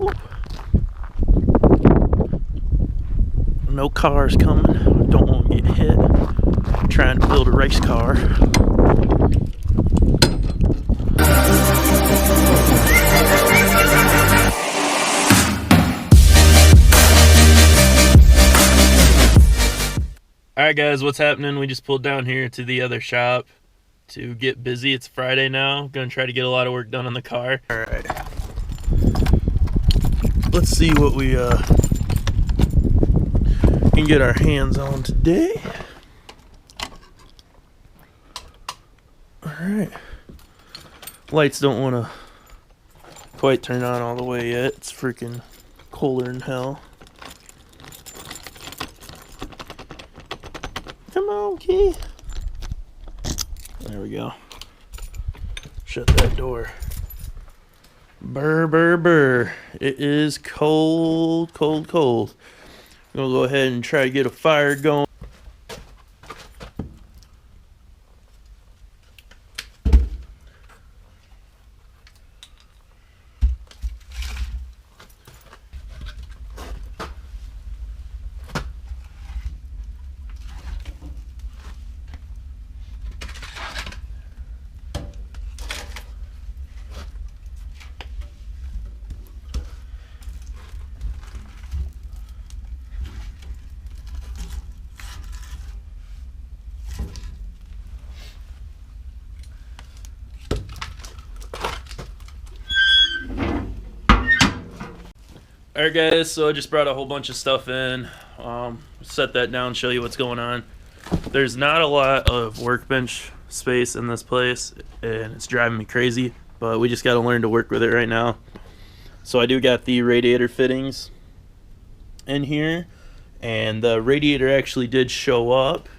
Ooh. No cars coming. Don't want to get hit. I'm trying to build a race car. Alright guys, what's happening? We just pulled down here to the other shop to get busy. It's Friday now. Gonna try to get a lot of work done on the car. Alright. Let's see what we can get our hands on today. Alright. Lights don't want to quite turn on all the way yet. It's freaking colder than hell. Come on, key. There we go. Shut that door. Brr, brr, brr. It is cold, cold, cold. I'm going to go ahead and try to get a fire going. Alright guys, so I just brought a whole bunch of stuff in, set that down, show you what's going on. There's not a lot of workbench space in this place, and it's driving me crazy, but we just got to learn to work with it right now. So I do got the radiator fittings in here, and the radiator actually did show up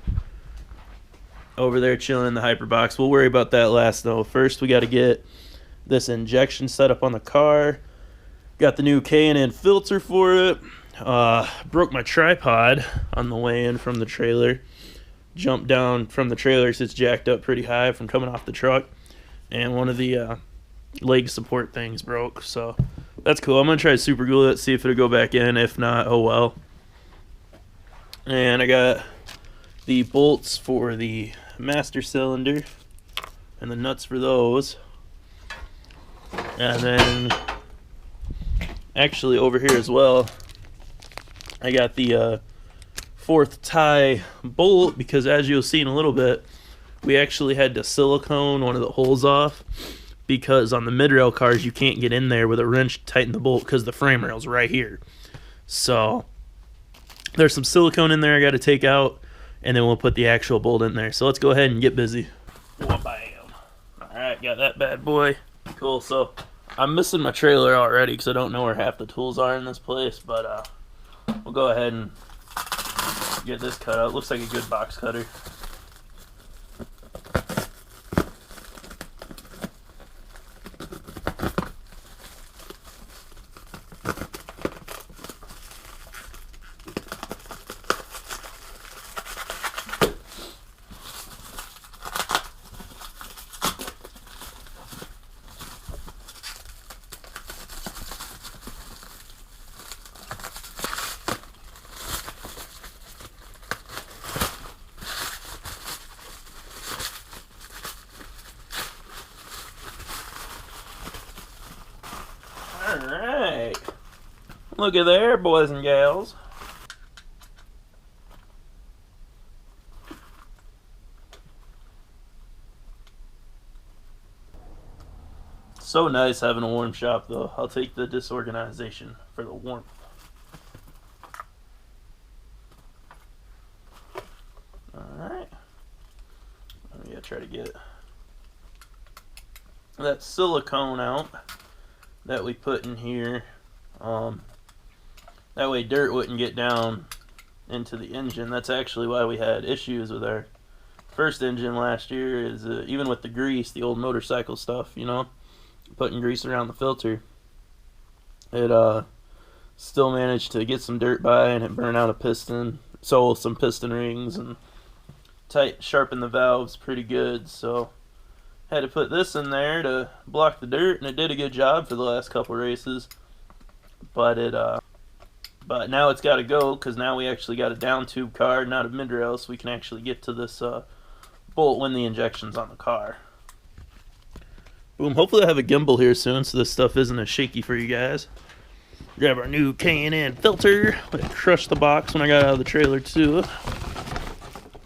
over there chilling in the hyper box. We'll worry about that last though. First we got to get this injection set up on the car. Got the new K&N filter for it. Broke my tripod on the way in from the trailer. Jumped down from the trailer because it's jacked up pretty high from coming off the truck. And one of the leg support things broke. So that's cool. I'm going to try to super glue it, see if it'll go back in. If not, oh well. And I got the bolts for the master cylinder and the nuts for those. And then actually over here as well, I got the fourth tie bolt, because as you'll see in a little bit, we actually had to silicone one of the holes off, because on the mid-rail cars you can't get in there with a wrench to tighten the bolt because the frame rail's right here. So there's some silicone in there I got to take out, and then we'll put the actual bolt in there. So let's go ahead and get busy. Bam. Alright, got that bad boy. Cool. So I'm missing my trailer already because I don't know where half the tools are in this place, but we'll go ahead and get this cut out. Looks like a good box cutter. Alright, look at there, boys and gals. So nice having a warm shop though. I'll take the disorganization for the warmth. Alright, I'm gonna try to get that silicone out that we put in here. That way dirt wouldn't get down into the engine. That's actually why we had issues with our first engine last year, is even with the grease, the old motorcycle stuff, you know, putting grease around the filter, it still managed to get some dirt by, and it burned out a piston, so some piston rings, and sharpen the valves pretty good. So had to put this in there to block the dirt, and it did a good job for the last couple races. but now it's got to go because now we actually got a down tube card, not a mid rail, so we can actually get to this bolt when the injection's on the car. Boom. Hopefully I have a gimbal here soon so this stuff isn't as shaky for you guys. Grab our new K&N filter. I crushed the box when I got out of the trailer too.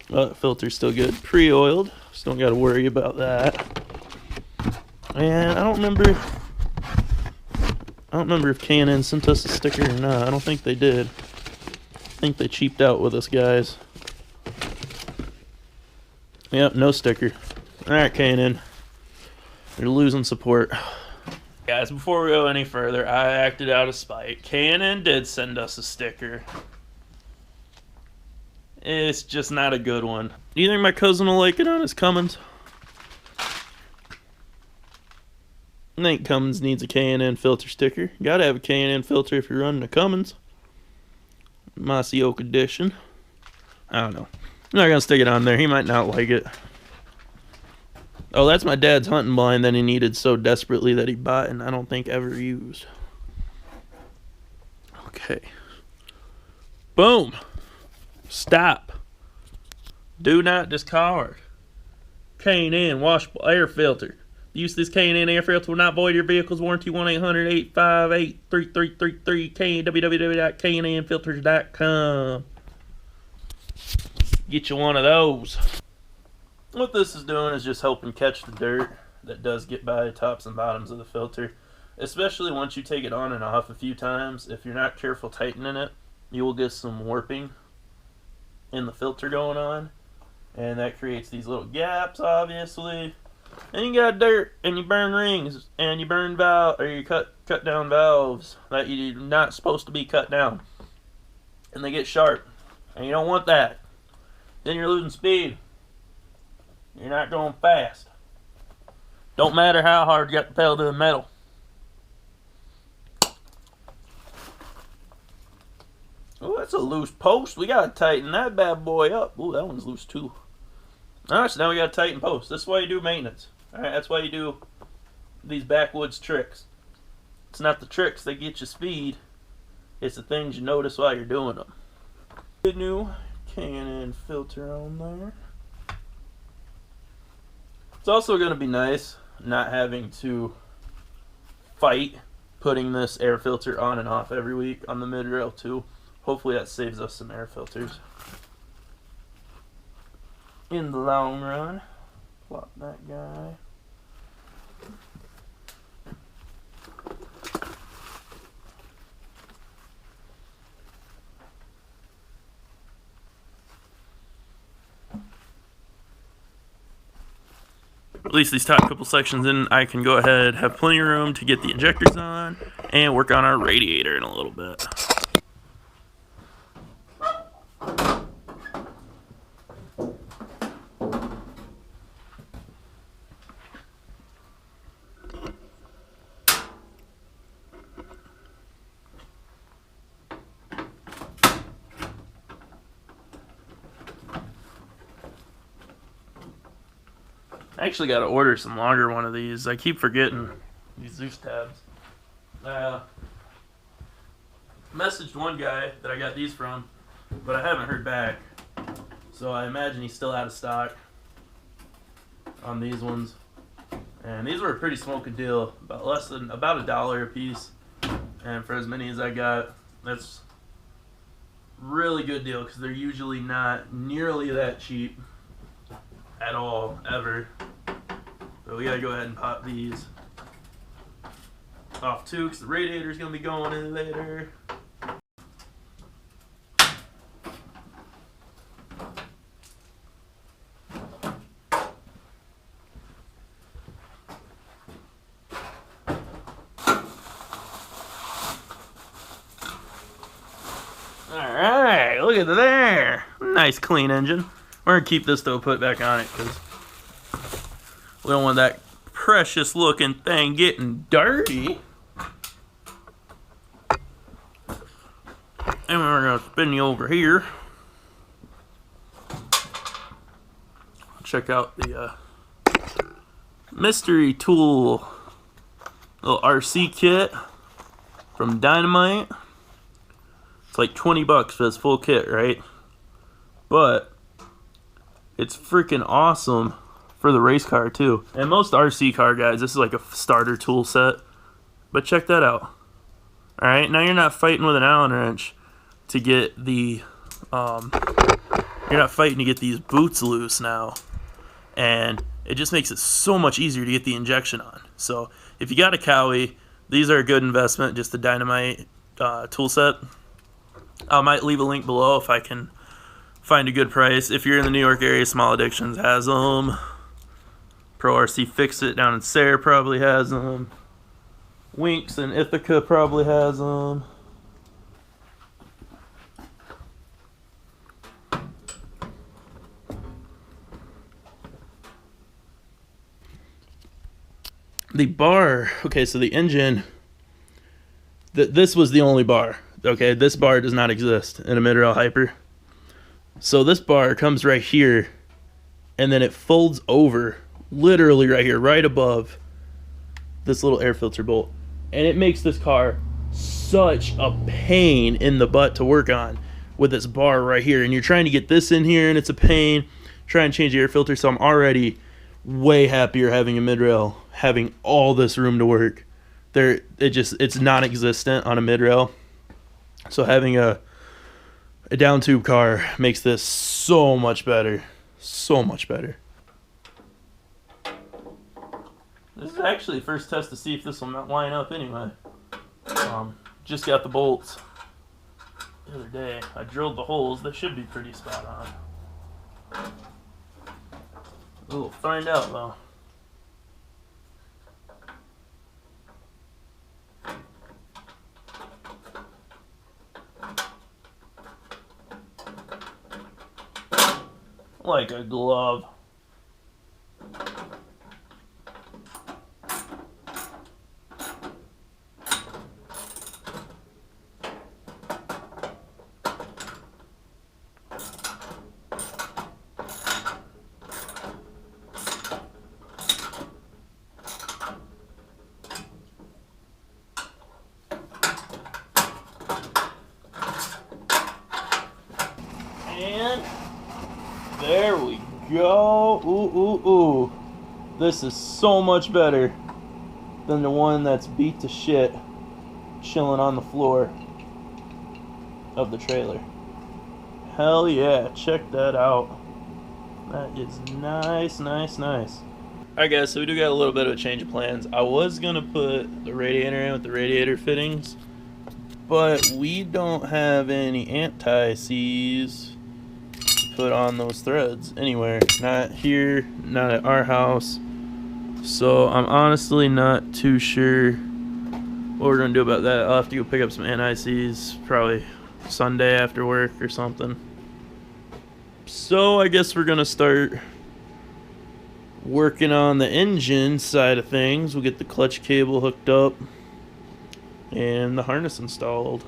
Oh, the filter's still good. Pre-oiled, so don't got to worry about that. And I don't remember if K&N sent us a sticker or not. I don't think they did. I think they cheaped out with us, guys. Yep, no sticker. Alright, K&N. They're losing support. Guys, before we go any further, I acted out of spite. K&N did send us a sticker. It's just not a good one. Do you think my cousin will like it on his Cummins? I think Cummins needs a K&N filter sticker. Gotta have a K&N filter if you're running a Cummins. Mossy Oak Edition. I don't know. I'm not gonna stick it on there. He might not like it. Oh, that's my dad's hunting blind that he needed so desperately that he bought and I don't think ever used. Okay. Boom. Stop. Do not discard. K&N washable air filter. The use of this K&N air filter will not void your vehicle's warranty. 1-800-858-3333. www.knfilters.com. Get you one of those. What this is doing is just helping catch the dirt that does get by the tops and bottoms of the filter. Especially once you take it on and off a few times. If you're not careful tightening it, you will get some warping in the filter going on. And that creates these little gaps, obviously. And you got dirt, and you burn rings, and you burn valve, or you cut down valves that you're not supposed to be cut down. And they get sharp. And you don't want that. Then you're losing speed. You're not going fast. Don't matter how hard you got the pedal to the metal. Oh, that's a loose post. We gotta tighten that bad boy up. Oh, that one's loose too. Alright, so now we gotta tighten post. This is why you do maintenance. Alright, that's why you do these backwoods tricks. It's not the tricks that get you speed. It's the things you notice while you're doing them. Good new K&N filter on there. It's also going to be nice not having to fight putting this air filter on and off every week on the mid-rail too. Hopefully that saves us some air filters in the long run. Plop that guy. At least these top couple sections in, I can go ahead, have plenty of room to get the injectors on and work on our radiator in a little bit. I actually got to order some longer one of these. I keep forgetting these Zeus tabs. Messaged one guy that I got these from, but I haven't heard back. So I imagine he's still out of stock on these ones. And these were a pretty smoking deal, about $1 a piece. And for as many as I got, that's really good deal because they're usually not nearly that cheap at all, ever. So we gotta go ahead and pop these off too because the radiator's gonna be going in later. Alright, look at there. Nice clean engine. We're gonna keep this though, put it back on it because we don't want that precious looking thing getting dirty. And we're gonna spin you over here. Check out the mystery tool little RC kit from Dynamite. It's like 20 bucks for this full kit, right? But it's freaking awesome for the race car too. And most RC car guys, this is like a starter tool set. But check that out. Alright, now you're not fighting with an Allen wrench to get the you're not fighting to get these boots loose now. And it just makes it so much easier to get the injection on. So if you got a Cowie, these are a good investment, just the Dynamite tool set. I might leave a link below if I can find a good price. If you're in the New York area, Small Addictions has them. Pro RC Fix It down in Sayre probably has them. Winks in Ithaca probably has them. The bar, okay, so the engine, this was the only bar. Okay, this bar does not exist in a mid-rail hyper. So this bar comes right here, and then it folds over, literally right here, right above this little air filter bolt. And it makes this car such a pain in the butt to work on with this bar right here. And you're trying to get this in here, and it's a pain. Try and change the air filter, so I'm already way happier having a mid-rail, having all this room to work. It's non-existent on a mid-rail. So having a down tube car makes this so much better. So much better. This is actually the first test to see if this will not line up anyway. Just got the bolts the other day. I drilled the holes. They should be pretty spot on. We'll find out though. Like a glove. And there we go. Ooh, ooh, ooh. This is so much better than the one that's beat to shit chilling on the floor of the trailer. Hell yeah, check that out. That is nice, nice, nice. Alright guys, so we do got a little bit of a change of plans. I was going to put the radiator in with the radiator fittings, but we don't have any anti-seize put on those threads anywhere. Not here, not at our house. So I'm honestly not too sure what we're gonna do about that. I'll have to go pick up some anti-seize probably Sunday after work or something. So I guess we're gonna start working on the engine side of things. We'll get the clutch cable hooked up and the harness installed.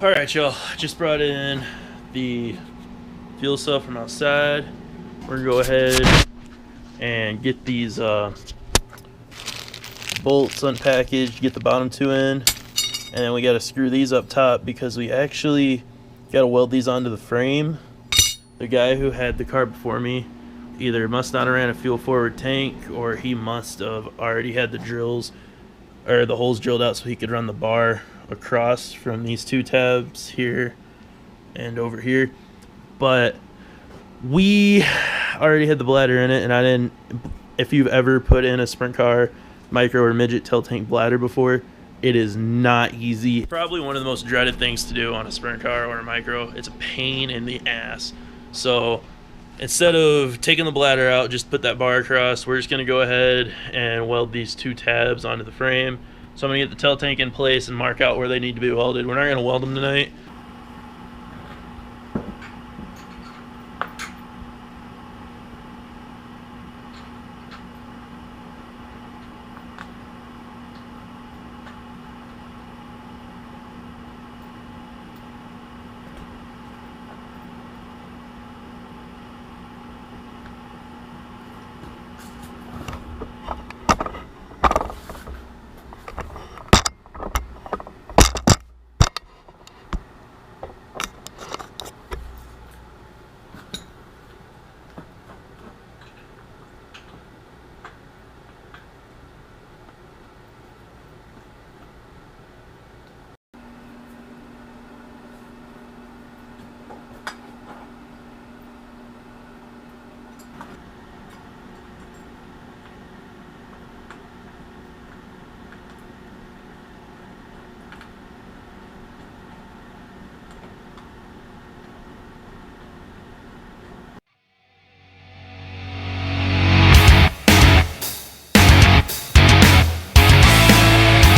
Alright y'all, just brought in the fuel cell from outside. We're gonna go ahead and get these bolts unpackaged, get the bottom two in, and then we gotta screw these up top because we actually gotta weld these onto the frame. The guy who had the car before me either must not have ran a fuel forward tank, or he must have already had the drills or the holes drilled out so he could run the bar across from these two tabs here and over here. But we already had the bladder in it, and I didn't. If you've ever put in a sprint car micro or midget tail tank bladder before, it is not easy. Probably one of the most dreaded things to do on a sprint car or a micro. It's a pain in the ass. So instead of taking the bladder out, just put that bar across. We're just going to go ahead and weld these 2 tabs onto the frame. So I'm going to get the tail tank in place and mark out where they need to be welded. We're not going to weld them tonight.